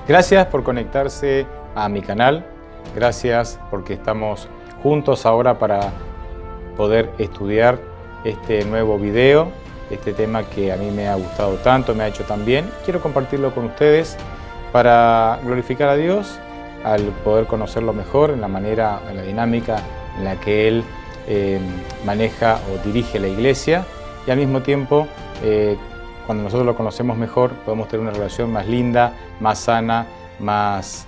Gracias por conectarse a mi canal. Gracias porque estamos juntos ahora para poder estudiar este nuevo video, este tema que a mí me ha gustado tanto, me ha hecho tan bien. Quiero compartirlo con ustedes para glorificar a Dios al poder conocerlo mejor en la manera, en la dinámica en la que Él maneja o dirige la iglesia, y al mismo tiempo cuando nosotros lo conocemos mejor podemos tener una relación más linda, más sana, más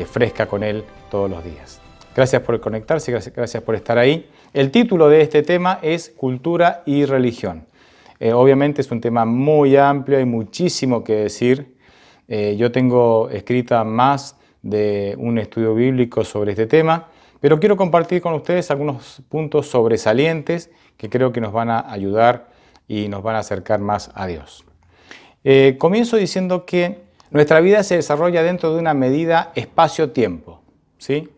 fresca con Él todos los días. Gracias por conectarse, gracias por estar ahí. El título de este tema es Cultura y Religión. Obviamente es un tema muy amplio, hay muchísimo que decir. Yo tengo escrita más de un estudio bíblico sobre este tema, pero quiero compartir con ustedes algunos puntos sobresalientes que creo que nos van a ayudar y nos van a acercar más a Dios. Comienzo diciendo que nuestra vida se desarrolla dentro de una medida espacio-tiempo, ¿sí?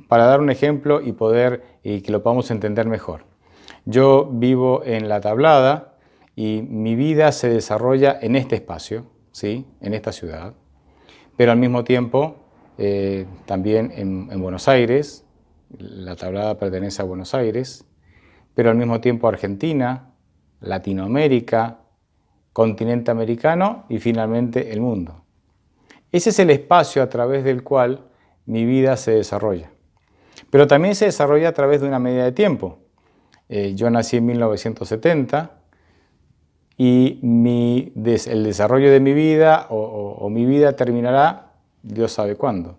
Para dar un ejemplo y que lo podamos entender mejor. Yo vivo en La Tablada y mi vida se desarrolla en este espacio, ¿sí? En esta ciudad, pero al mismo tiempo también en Buenos Aires. La Tablada pertenece a Buenos Aires, pero al mismo tiempo Argentina, Latinoamérica, continente americano y finalmente el mundo. Ese es el espacio a través del cual mi vida se desarrolla. Pero también se desarrolla a través de una medida de tiempo. Yo nací en 1970 y el desarrollo de mi vida o mi vida terminará, Dios sabe cuándo.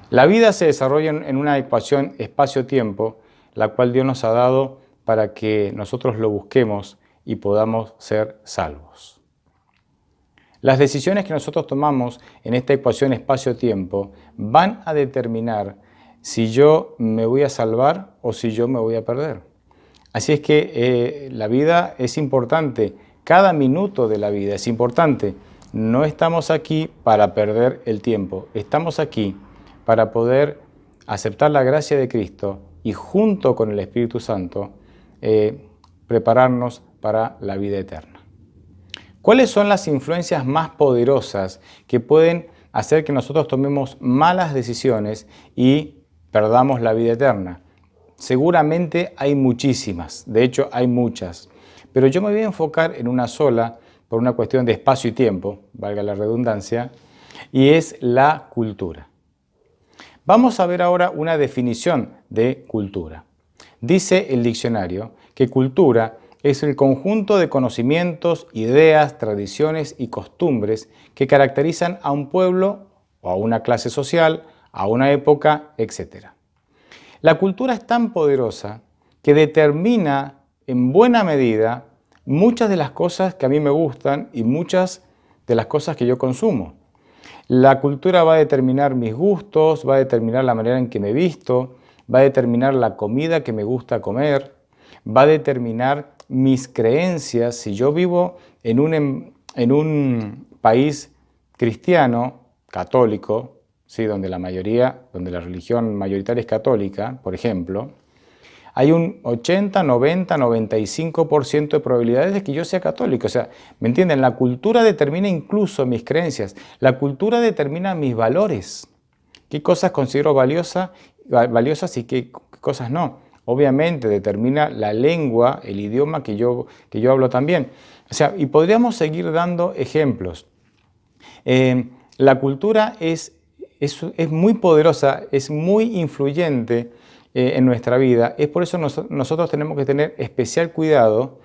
La vida se desarrolla en una ecuación espacio-tiempo, la cual Dios nos ha dado para que nosotros lo busquemos y podamos ser salvos. Las decisiones que nosotros tomamos en esta ecuación espacio-tiempo van a determinar si yo me voy a salvar o si yo me voy a perder. Así es que la vida es importante, cada minuto de la vida es importante. No estamos aquí para perder el tiempo, estamos aquí para poder aceptar la gracia de Cristo y junto con el Espíritu Santo prepararnos para la vida eterna. ¿Cuáles son las influencias más poderosas que pueden hacer que nosotros tomemos malas decisiones y perdamos la vida eterna? Seguramente hay muchísimas, de hecho hay muchas, pero yo me voy a enfocar en una sola por una cuestión de espacio y tiempo, valga la redundancia, y es la cultura. Vamos a ver ahora una definición de cultura. Dice el diccionario que cultura es el conjunto de conocimientos, ideas, tradiciones y costumbres que caracterizan a un pueblo o a una clase social, a una época, etc. La cultura es tan poderosa que determina en buena medida muchas de las cosas que a mí me gustan y muchas de las cosas que yo consumo. La cultura va a determinar mis gustos, va a determinar la manera en que me visto, va a determinar la comida que me gusta comer, va a determinar mis creencias. Si yo vivo en un país cristiano, católico, ¿sí? donde la religión mayoritaria es católica, por ejemplo, hay un 80, 90, 95% de probabilidades de que yo sea católico. O sea, ¿me entienden? La cultura determina incluso mis creencias. La cultura determina mis valores. ¿Qué cosas considero valiosas y qué cosas no? Obviamente determina la lengua, el idioma que yo hablo también. O sea, y podríamos seguir dando ejemplos. La cultura es muy poderosa, es muy influyente en nuestra vida. Es por eso nosotros tenemos que tener especial cuidado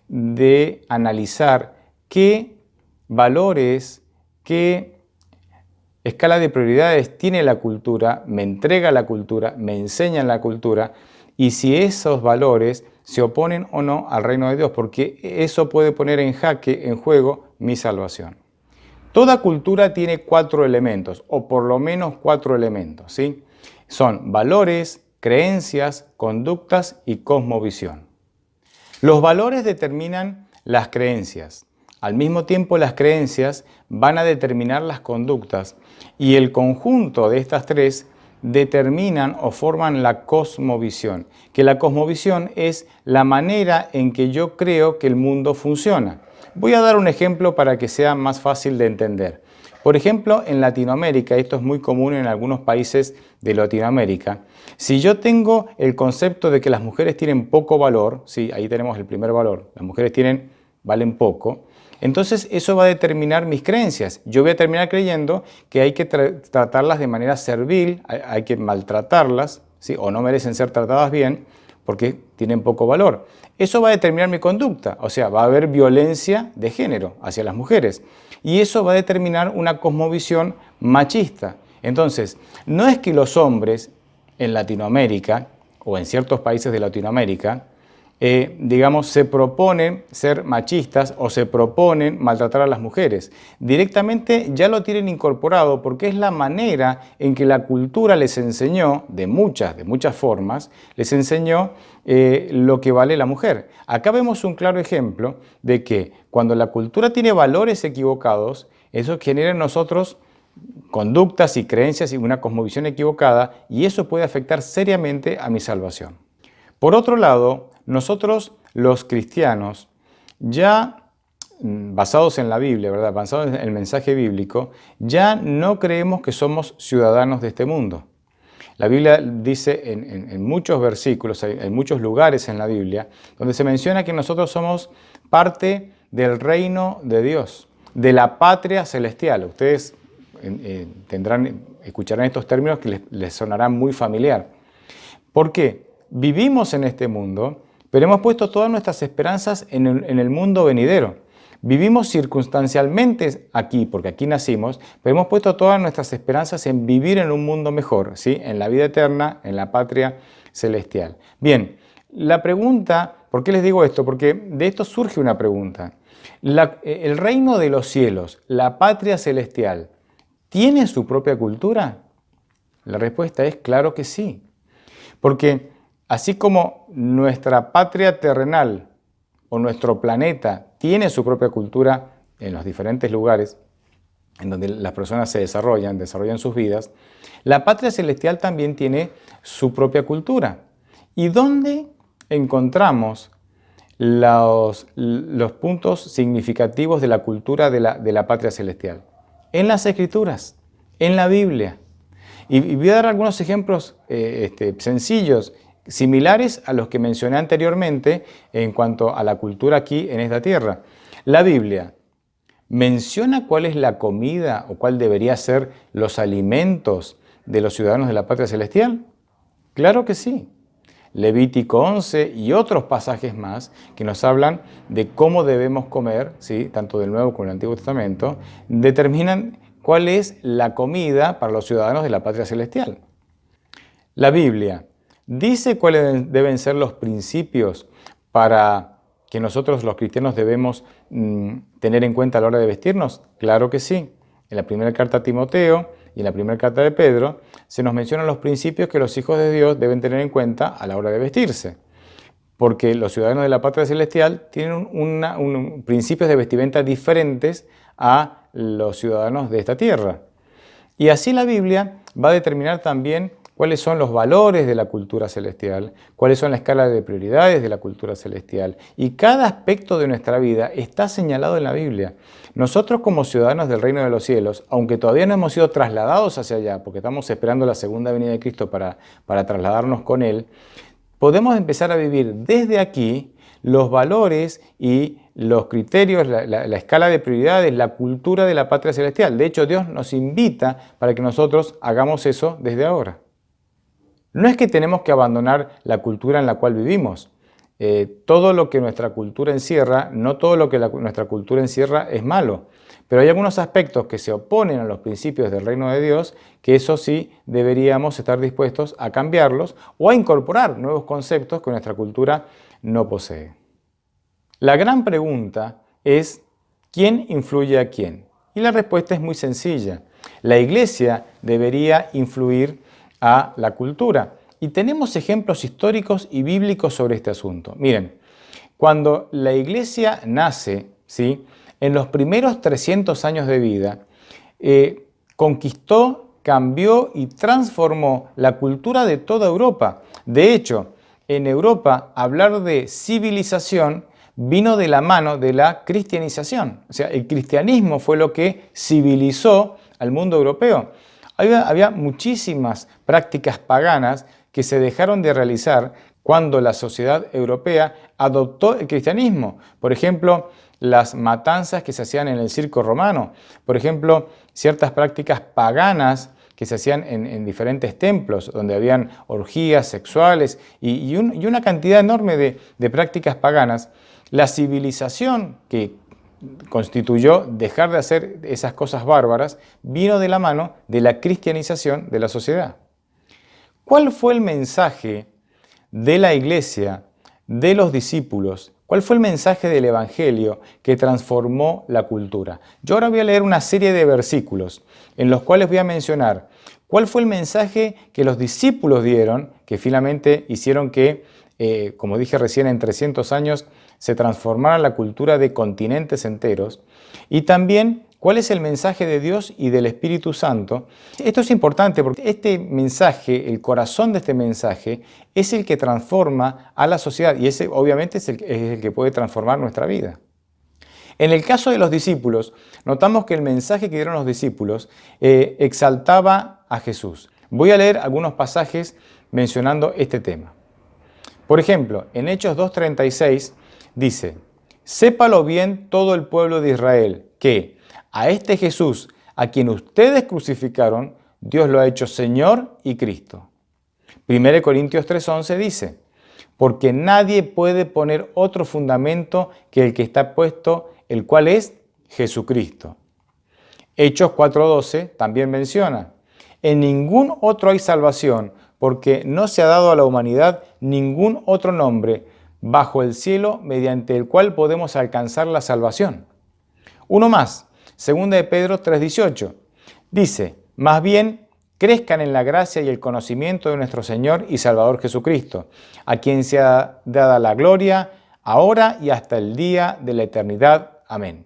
de analizar qué valores, qué escala de prioridades tiene la cultura, me entrega la cultura, me enseña la cultura, y si esos valores se oponen o no al reino de Dios, porque eso puede poner en jaque, en juego, mi salvación. Toda cultura tiene 4 elementos, o por lo menos 4 elementos, ¿sí? Son valores, creencias, conductas y cosmovisión. Los valores determinan las creencias. Al mismo tiempo, las creencias van a determinar las conductas, y el conjunto de estas tres determinan o forman la cosmovisión, que la cosmovisión es la manera en que yo creo que el mundo funciona. Voy a dar un ejemplo para que sea más fácil de entender. Por ejemplo, en Latinoamérica, esto es muy común en algunos países de Latinoamérica, si yo tengo el concepto de que las mujeres tienen poco valor, sí, ahí tenemos el primer valor, las mujeres valen poco, entonces eso va a determinar mis creencias. Yo voy a terminar creyendo que hay que tratarlas de manera servil, hay que maltratarlas, ¿sí? O no merecen ser tratadas bien porque tienen poco valor. Eso va a determinar mi conducta, o sea, va a haber violencia de género hacia las mujeres. Y eso va a determinar una cosmovisión machista. Entonces, no es que los hombres en Latinoamérica o en ciertos países de Latinoamérica digamos, se proponen ser machistas o se proponen maltratar a las mujeres. Directamente ya lo tienen incorporado porque es la manera en que la cultura les enseñó, de muchas formas, les enseñó lo que vale la mujer. Acá vemos un claro ejemplo de que cuando la cultura tiene valores equivocados, eso genera en nosotros conductas y creencias y una cosmovisión equivocada, y eso puede afectar seriamente a mi salvación. Por otro lado, nosotros los cristianos, ya basados en la Biblia, ¿verdad? Basados en el mensaje bíblico, ya no creemos que somos ciudadanos de este mundo. La Biblia dice en muchos versículos, hay muchos lugares en la Biblia, donde se menciona que nosotros somos parte del reino de Dios, de la patria celestial. Ustedes escucharán estos términos que les sonarán muy familiar. ¿Por qué? Vivimos en este mundo, pero hemos puesto todas nuestras esperanzas en el mundo venidero. Vivimos circunstancialmente aquí, porque aquí nacimos, pero hemos puesto todas nuestras esperanzas en vivir en un mundo mejor, ¿sí? En la vida eterna, en la patria celestial. Bien, la pregunta, ¿por qué les digo esto? Porque de esto surge una pregunta. ¿El reino de los cielos, la patria celestial, tiene su propia cultura? La respuesta es claro que sí. Porque así como nuestra patria terrenal o nuestro planeta tiene su propia cultura en los diferentes lugares en donde las personas se desarrollan sus vidas, la patria celestial también tiene su propia cultura. ¿Y dónde encontramos los puntos significativos de la cultura de la patria celestial? En las Escrituras, en la Biblia. Y voy a dar algunos ejemplos sencillos, similares a los que mencioné anteriormente en cuanto a la cultura aquí en esta tierra. La Biblia menciona cuál es la comida o cuál debería ser los alimentos de los ciudadanos de la patria celestial. Claro que sí. Levítico 11 y otros pasajes más que nos hablan de cómo debemos comer, ¿sí? Tanto del Nuevo como del Antiguo Testamento, determinan cuál es la comida para los ciudadanos de la patria celestial. La Biblia dice cuáles deben ser los principios para que nosotros los cristianos debemos tener en cuenta a la hora de vestirnos. Claro que sí. En la primera carta a Timoteo y en la primera carta de Pedro se nos mencionan los principios que los hijos de Dios deben tener en cuenta a la hora de vestirse. Porque los ciudadanos de la patria celestial tienen principios de vestimenta diferentes a los ciudadanos de esta tierra. Y así la Biblia va a determinar también cuáles son los valores de la cultura celestial, cuáles son la escala de prioridades de la cultura celestial. Y cada aspecto de nuestra vida está señalado en la Biblia. Nosotros como ciudadanos del reino de los cielos, aunque todavía no hemos sido trasladados hacia allá, porque estamos esperando la segunda venida de Cristo para trasladarnos con Él, podemos empezar a vivir desde aquí los valores y los criterios, la escala de prioridades, la cultura de la patria celestial. De hecho, Dios nos invita para que nosotros hagamos eso desde ahora. No es que tenemos que abandonar la cultura en la cual vivimos. Todo lo que nuestra cultura encierra, no todo lo que nuestra cultura encierra es malo. Pero hay algunos aspectos que se oponen a los principios del reino de Dios, que eso sí deberíamos estar dispuestos a cambiarlos o a incorporar nuevos conceptos que nuestra cultura no posee. La gran pregunta es, ¿quién influye a quién? Y la respuesta es muy sencilla. La Iglesia debería influir a la cultura. Y tenemos ejemplos históricos y bíblicos sobre este asunto. Miren, cuando la Iglesia nace, ¿sí?, en los primeros 300 años de vida, conquistó, cambió y transformó la cultura de toda Europa. De hecho, en Europa, hablar de civilización vino de la mano de la cristianización. O sea, el cristianismo fue lo que civilizó al mundo europeo. Había muchísimas prácticas paganas que se dejaron de realizar cuando la sociedad europea adoptó el cristianismo. Por ejemplo, las matanzas que se hacían en el circo romano. Por ejemplo, ciertas prácticas paganas que se hacían en diferentes templos, donde habían orgías sexuales y una cantidad enorme de prácticas paganas. La civilización que constituyó dejar de hacer esas cosas bárbaras vino de la mano de la cristianización de la sociedad. ¿Cuál fue el mensaje de la iglesia, de los discípulos? ¿Cuál fue el mensaje del Evangelio que transformó la cultura? Yo ahora voy a leer una serie de versículos en los cuales voy a mencionar cuál fue el mensaje que los discípulos dieron, que finalmente hicieron que, como dije recién, en 300 años se transformara la cultura de continentes enteros, y también cuál es el mensaje de Dios y del Espíritu Santo. Esto es importante porque este mensaje, el corazón de este mensaje, es el que transforma a la sociedad y ese obviamente es el que puede transformar nuestra vida. En el caso de los discípulos, notamos que el mensaje que dieron los discípulos exaltaba a Jesús. Voy a leer algunos pasajes mencionando este tema. Por ejemplo, en Hechos 2:36 dice: «Sépalo bien todo el pueblo de Israel, que a este Jesús, a quien ustedes crucificaron, Dios lo ha hecho Señor y Cristo». 1 Corintios 3:11 dice: «Porque nadie puede poner otro fundamento que el que está puesto, el cual es Jesucristo». Hechos 4:12 también menciona: «En ningún otro hay salvación, porque no se ha dado a la humanidad ningún otro nombre bajo el cielo mediante el cual podemos alcanzar la salvación». Uno más, 2 de Pedro 3:18, dice: «Más bien, crezcan en la gracia y el conocimiento de nuestro Señor y Salvador Jesucristo, a quien sea dada la gloria, ahora y hasta el día de la eternidad. Amén».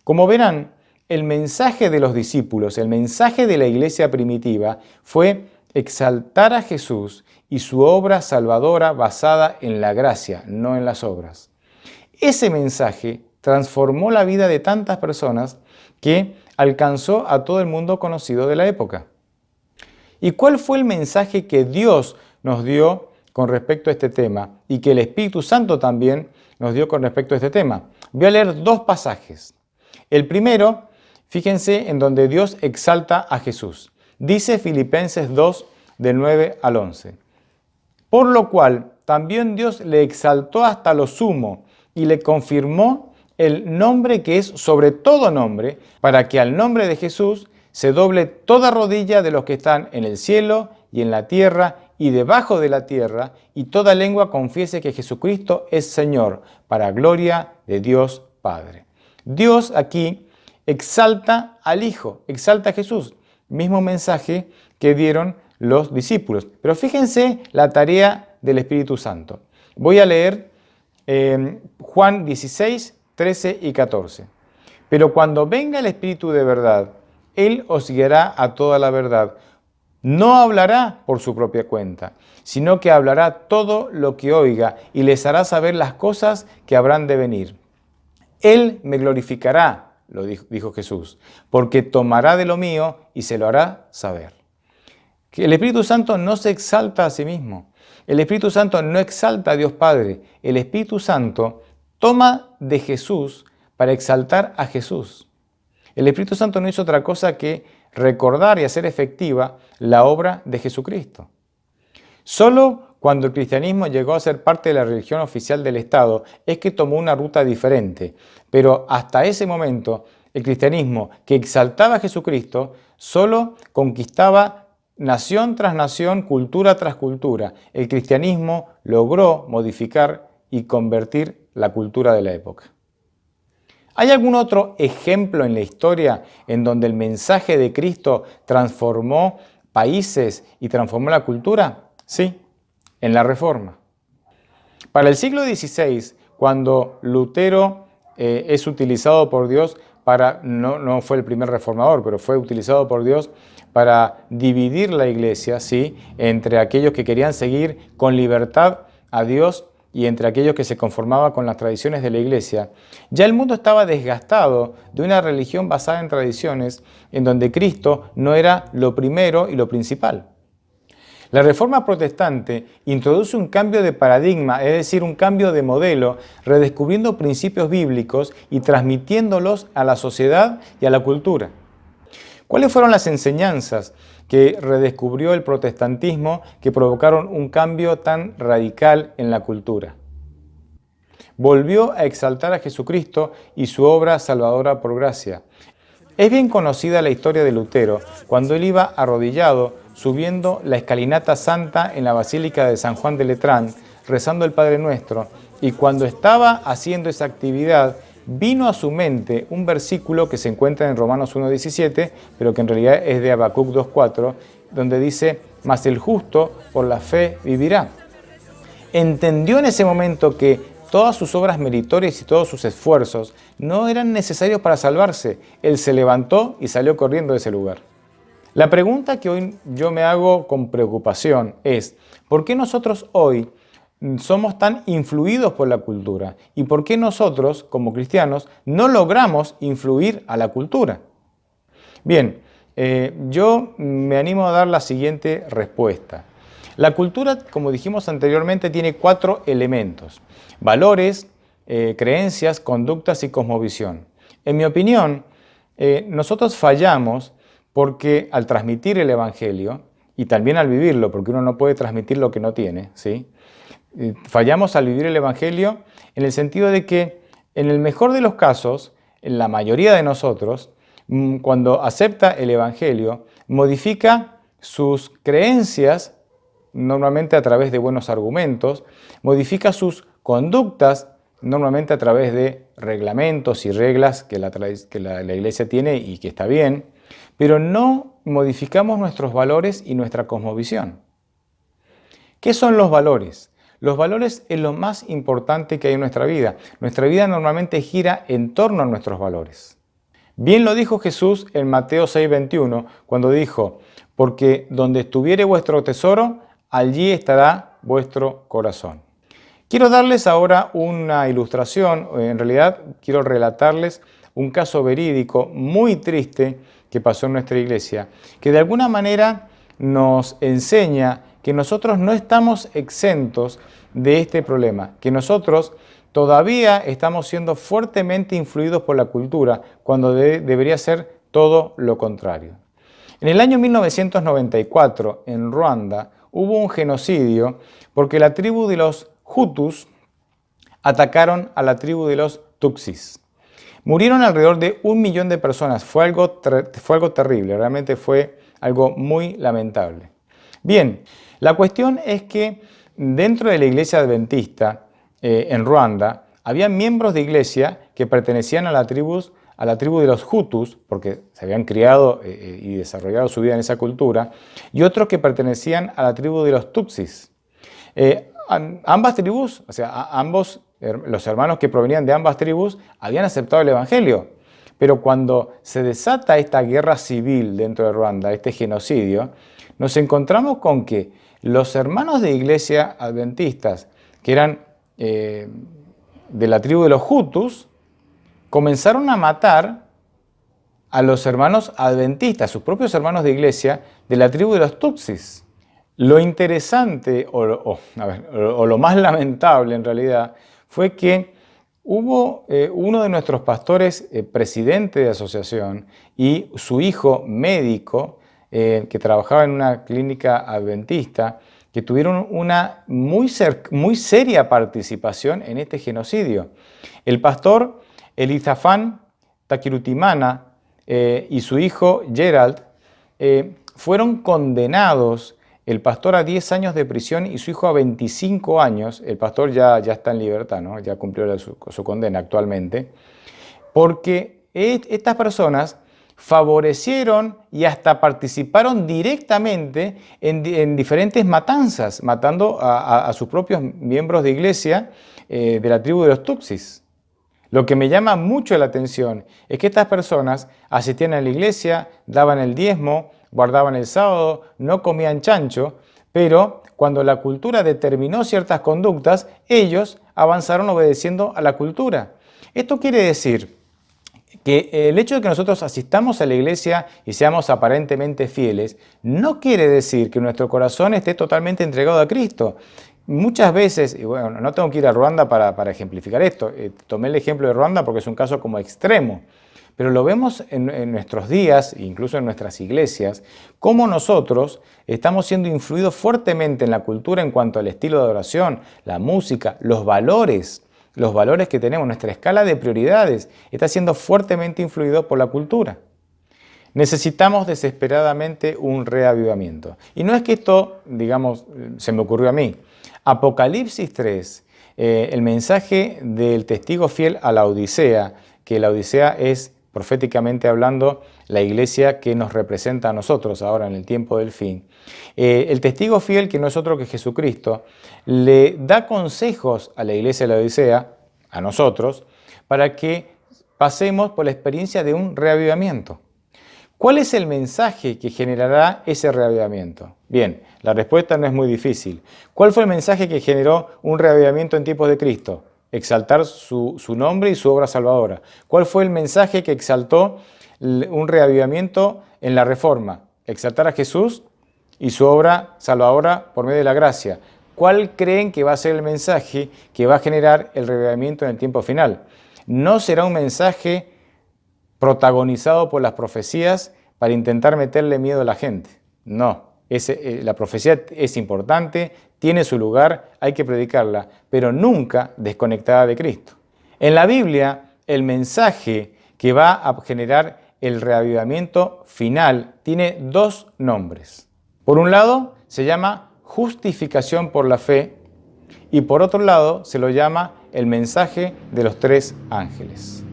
Como verán, el mensaje de los discípulos, el mensaje de la iglesia primitiva fue exaltar a Jesús y su obra salvadora basada en la gracia, no en las obras. Ese mensaje transformó la vida de tantas personas que alcanzó a todo el mundo conocido de la época. ¿Y cuál fue el mensaje que Dios nos dio con respecto a este tema y que el Espíritu Santo también nos dio con respecto a este tema? Voy a leer dos pasajes. El primero, fíjense en donde Dios exalta a Jesús. Dice Filipenses 2, del 9 al 11. «Por lo cual también Dios le exaltó hasta lo sumo y le confirmó el nombre que es sobre todo nombre, para que al nombre de Jesús se doble toda rodilla de los que están en el cielo y en la tierra y debajo de la tierra, y toda lengua confiese que Jesucristo es Señor, para gloria de Dios Padre». Dios aquí exalta al Hijo, exalta a Jesús. Mismo mensaje que dieron los discípulos. Pero fíjense la tarea del Espíritu Santo. Voy a leer Juan 16, 13 y 14. «Pero cuando venga el Espíritu de verdad, Él os guiará a toda la verdad. No hablará por su propia cuenta, sino que hablará todo lo que oiga y les hará saber las cosas que habrán de venir. Él me glorificará», lo dijo Jesús, «porque tomará de lo mío y se lo hará saber». Que el Espíritu Santo no se exalta a sí mismo. El Espíritu Santo no exalta a Dios Padre. El Espíritu Santo toma de Jesús para exaltar a Jesús. El Espíritu Santo no hizo otra cosa que recordar y hacer efectiva la obra de Jesucristo. Solo cuando el cristianismo llegó a ser parte de la religión oficial del Estado es que tomó una ruta diferente. Pero hasta ese momento, el cristianismo que exaltaba a Jesucristo solo conquistaba nación tras nación, cultura tras cultura. El cristianismo logró modificar y convertir la cultura de la época. ¿Hay algún otro ejemplo en la historia en donde el mensaje de Cristo transformó países y transformó la cultura? Sí, en la Reforma. Para el siglo XVI, cuando Lutero es utilizado por Dios no fue el primer reformador, pero fue utilizado por Dios para dividir la iglesia, ¿sí?, entre aquellos que querían seguir con libertad a Dios y entre aquellos que se conformaban con las tradiciones de la Iglesia, ya el mundo estaba desgastado de una religión basada en tradiciones en donde Cristo no era lo primero y lo principal. La Reforma Protestante introduce un cambio de paradigma, es decir, un cambio de modelo, redescubriendo principios bíblicos y transmitiéndolos a la sociedad y a la cultura. ¿Cuáles fueron las enseñanzas que redescubrió el protestantismo que provocaron un cambio tan radical en la cultura? Volvió a exaltar a Jesucristo y su obra salvadora por gracia. Es bien conocida la historia de Lutero, cuando él iba arrodillado, subiendo la escalinata santa en la Basílica de San Juan de Letrán, rezando el Padre Nuestro, y cuando estaba haciendo esa actividad, vino a su mente un versículo que se encuentra en Romanos 1:17, pero que en realidad es de Habacuc 2:4, donde dice: «Mas el justo por la fe vivirá». Entendió en ese momento que todas sus obras meritorias y todos sus esfuerzos no eran necesarios para salvarse. Él se levantó y salió corriendo de ese lugar. La pregunta que hoy yo me hago con preocupación es: ¿por qué nosotros hoy somos tan influidos por la cultura? ¿Y por qué nosotros, como cristianos, no logramos influir a la cultura? Bien, yo me animo a dar la siguiente respuesta. La cultura, como dijimos anteriormente, tiene 4 elementos: valores, creencias, conductas y cosmovisión. En mi opinión, nosotros fallamos porque al transmitir el Evangelio, y también al vivirlo, porque uno no puede transmitir lo que no tiene, ¿sí? Fallamos al vivir el Evangelio en el sentido de que, en el mejor de los casos, en la mayoría de nosotros, cuando acepta el Evangelio, modifica sus creencias, normalmente a través de buenos argumentos, modifica sus conductas, normalmente a través de reglamentos y reglas que la Iglesia tiene y que está bien, pero no modificamos nuestros valores y nuestra cosmovisión. ¿Qué son los valores? Los valores es lo más importante que hay en nuestra vida. Nuestra vida normalmente gira en torno a nuestros valores. Bien lo dijo Jesús en Mateo 6:21, cuando dijo: «Porque donde estuviere vuestro tesoro, allí estará vuestro corazón». Quiero darles ahora una ilustración, en realidad quiero relatarles un caso verídico muy triste que pasó en nuestra iglesia, que de alguna manera nos enseña que nosotros no estamos exentos de este problema, que nosotros todavía estamos siendo fuertemente influidos por la cultura, cuando debería ser todo lo contrario. En el año 1994, en Ruanda, hubo un genocidio porque la tribu de los Hutus atacaron a la tribu de los Tutsis. Murieron alrededor de 1 millón de personas. Fue algo terrible, realmente fue algo muy lamentable. Bien, la cuestión es que dentro de la iglesia adventista en Ruanda había miembros de iglesia que pertenecían a la tribu de los Hutus, porque se habían criado y desarrollado su vida en esa cultura, y otros que pertenecían a la tribu de los Tutsis. Ambas tribus, o sea, los hermanos que provenían de ambas tribus, habían aceptado el Evangelio. Pero cuando se desata esta guerra civil dentro de Ruanda, este genocidio, nos encontramos con que los hermanos de iglesia adventistas, que eran de la tribu de los Hutus, comenzaron a matar a los hermanos adventistas, sus propios hermanos de iglesia, de la tribu de los Tutsis. Lo interesante, o lo más lamentable en realidad, fue que hubo uno de nuestros pastores, presidente de asociación, y su hijo médico, que trabajaba en una clínica adventista, que tuvieron una muy seria participación en este genocidio. El pastor Elizafán Takirutimana y su hijo Gerald fueron condenados, el pastor a 10 años de prisión y su hijo a 25 años. El pastor ya está en libertad, ¿no? Ya cumplió su condena actualmente, porque estas personas favorecieron y hasta participaron directamente en diferentes matanzas, matando a sus propios miembros de iglesia de la tribu de los Tutsis. Lo que me llama mucho la atención es que estas personas asistían a la iglesia, daban el diezmo, guardaban el sábado, no comían chancho, pero cuando la cultura determinó ciertas conductas, ellos avanzaron obedeciendo a la cultura. Esto quiere decir que el hecho de que nosotros asistamos a la iglesia y seamos aparentemente fieles, no quiere decir que nuestro corazón esté totalmente entregado a Cristo. Muchas veces, y bueno, no tengo que ir a Ruanda para ejemplificar esto, tomé el ejemplo de Ruanda porque es un caso como extremo, pero lo vemos en nuestros días, incluso en nuestras iglesias, cómo nosotros estamos siendo influidos fuertemente en la cultura en cuanto al estilo de adoración, la música, los valores que tenemos, nuestra escala de prioridades, está siendo fuertemente influido por la cultura. Necesitamos desesperadamente un reavivamiento. Y no es que esto, digamos, se me ocurrió a mí. Apocalipsis 3, el mensaje del testigo fiel a la Odisea, que la Odisea es, proféticamente hablando, la iglesia que nos representa a nosotros ahora en el tiempo del fin. El testigo fiel, que no es otro que Jesucristo, le da consejos a la iglesia de la Odisea, a nosotros, para que pasemos por la experiencia de un reavivamiento. ¿Cuál es el mensaje que generará ese reavivamiento? Bien, la respuesta no es muy difícil. ¿Cuál fue el mensaje que generó un reavivamiento en tiempos de Cristo? Exaltar su nombre y su obra salvadora. ¿Cuál fue el mensaje que exaltó un reavivamiento en la Reforma? Exaltar a Jesús y su obra salvadora por medio de la gracia. ¿Cuál creen que va a ser el mensaje que va a generar el reavivamiento en el tiempo final? No será un mensaje protagonizado por las profecías para intentar meterle miedo a la gente. No, la profecía es importante, tiene su lugar, hay que predicarla, pero nunca desconectada de Cristo. En la Biblia, el mensaje que va a generar el reavivamiento final tiene dos nombres. Por un lado, se llama justificación por la fe y por otro lado, se lo llama el mensaje de los tres ángeles.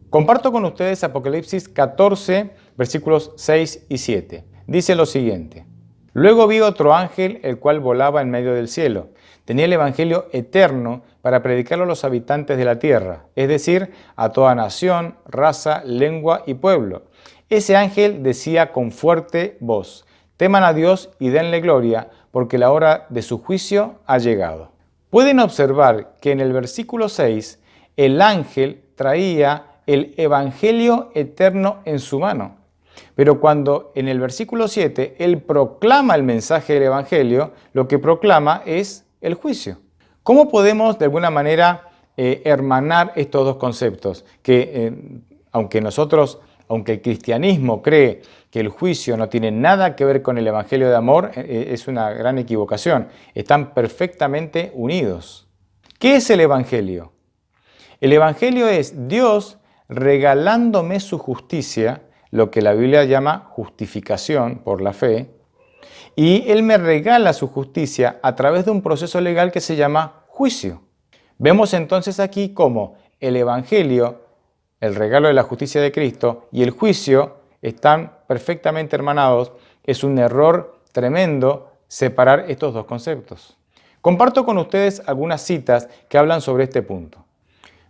Comparto con ustedes Apocalipsis 14, versículos 6 y 7. Dice lo siguiente: Luego vi otro ángel, el cual volaba en medio del cielo. Tenía el evangelio eterno para predicarlo a los habitantes de la tierra, es decir, a toda nación, raza, lengua y pueblo. Ese ángel decía con fuerte voz: teman a Dios y denle gloria, porque la hora de su juicio ha llegado. Pueden observar que en el versículo 6, el ángel traía el evangelio eterno en su mano. Pero cuando en el versículo 7 él proclama el mensaje del evangelio, lo que proclama es el juicio. ¿Cómo podemos de alguna manera hermanar estos dos conceptos? Que aunque el cristianismo cree que el juicio no tiene nada que ver con el evangelio de amor, es una gran equivocación. Están perfectamente unidos. ¿Qué es el evangelio? El evangelio es Dios regalándome su justicia, lo que la Biblia llama justificación por la fe, y Él me regala su justicia a través de un proceso legal que se llama juicio. Vemos entonces aquí cómo el evangelio, el regalo de la justicia de Cristo, y el juicio están perfectamente hermanados. Es un error tremendo separar estos dos conceptos. Comparto con ustedes algunas citas que hablan sobre este punto.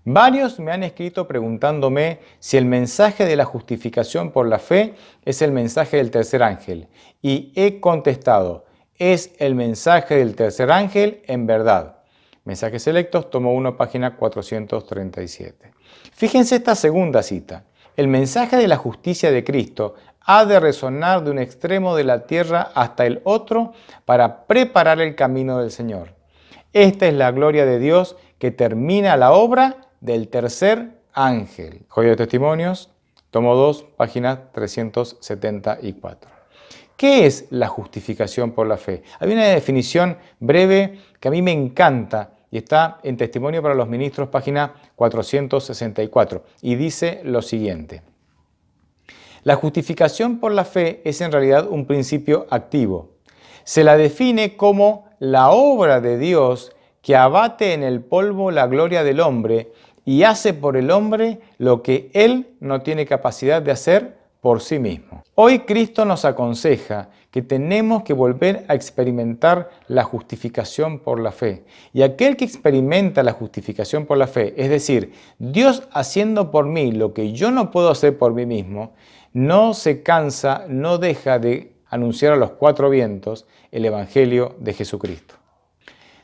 Varios me han escrito preguntándome si el mensaje de la justificación por la fe es el mensaje del tercer ángel. Y he contestado, es el mensaje del tercer ángel en verdad. Mensajes selectos, tomo 1, página 437. Fíjense esta segunda cita. El mensaje de la justicia de Cristo ha de resonar de un extremo de la tierra hasta el otro para preparar el camino del Señor. Esta es la gloria de Dios que termina la obra del tercer ángel. Joya de Testimonios, tomo 2, página 374. ¿Qué es la justificación por la fe? Hay una definición breve que a mí me encanta y está en Testimonio para los Ministros, página 464, y dice lo siguiente. La justificación por la fe es en realidad un principio activo. Se la define como la obra de Dios que abate en el polvo la gloria del hombre y hace por el hombre lo que él no tiene capacidad de hacer por sí mismo. Hoy Cristo nos aconseja que tenemos que volver a experimentar la justificación por la fe. Y aquel que experimenta la justificación por la fe, es decir, Dios haciendo por mí lo que yo no puedo hacer por mí mismo, no se cansa, no deja de anunciar a los cuatro vientos el Evangelio de Jesucristo.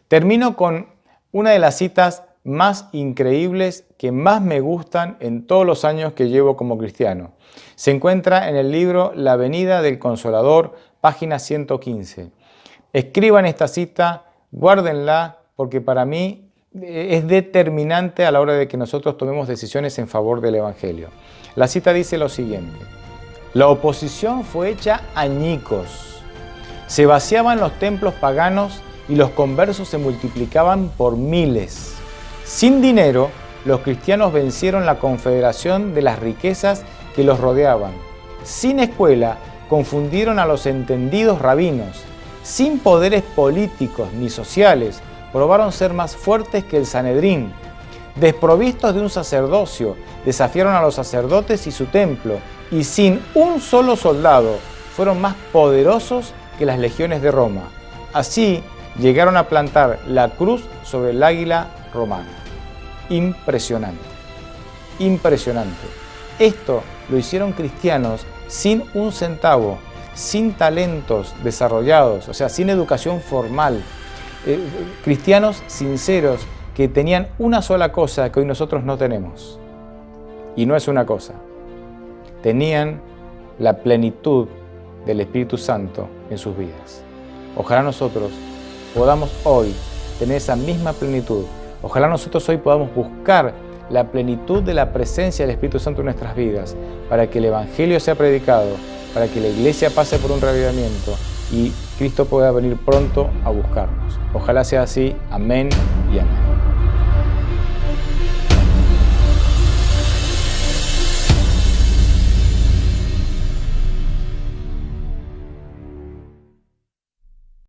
Termino con una de las citas más increíbles que más me gustan en todos los años que llevo como cristiano. Se encuentra en el libro La venida del Consolador, página 115. Escriban esta cita, guárdenla, porque para mí es determinante a la hora de que nosotros tomemos decisiones en favor del Evangelio. La cita dice lo siguiente: la oposición fue hecha añicos, se vaciaban los templos paganos y los conversos se multiplicaban por miles. Sin dinero, los cristianos vencieron la confederación de las riquezas que los rodeaban. Sin escuela, confundieron a los entendidos rabinos. Sin poderes políticos ni sociales, probaron ser más fuertes que el Sanedrín. Desprovistos de un sacerdocio, desafiaron a los sacerdotes y su templo, y sin un solo soldado, fueron más poderosos que las legiones de Roma. Así, llegaron a plantar la cruz sobre el águila romana. Impresionante, impresionante. Esto lo hicieron cristianos sin un centavo, sin talentos desarrollados, o sea, sin educación formal. Cristianos sinceros que tenían una sola cosa que hoy nosotros no tenemos. Y no es una cosa. Tenían la plenitud del Espíritu Santo en sus vidas. Ojalá nosotros podamos hoy tener esa misma plenitud. Ojalá nosotros hoy podamos buscar la plenitud de la presencia del Espíritu Santo en nuestras vidas, para que el Evangelio sea predicado, para que la iglesia pase por un reavivamiento y Cristo pueda venir pronto a buscarnos. Ojalá sea así. Amén y amén.